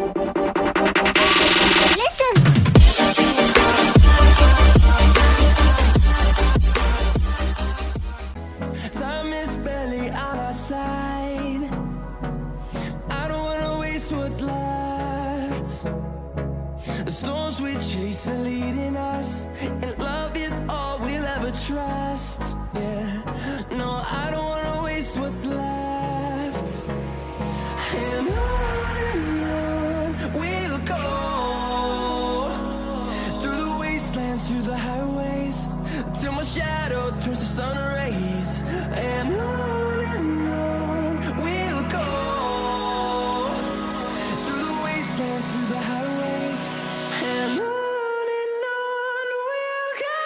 Time is barely on our side. I don't wanna waste what's left. The storms we chase are leading us, and love is all we'll ever trust. Yeah, no, I don't wanna waste what's left. And on we'll go, through the wastelands, through the highways, till my shadow turns to sun rays. And on we'll go, through the wastelands, through the highways, and on we'll go.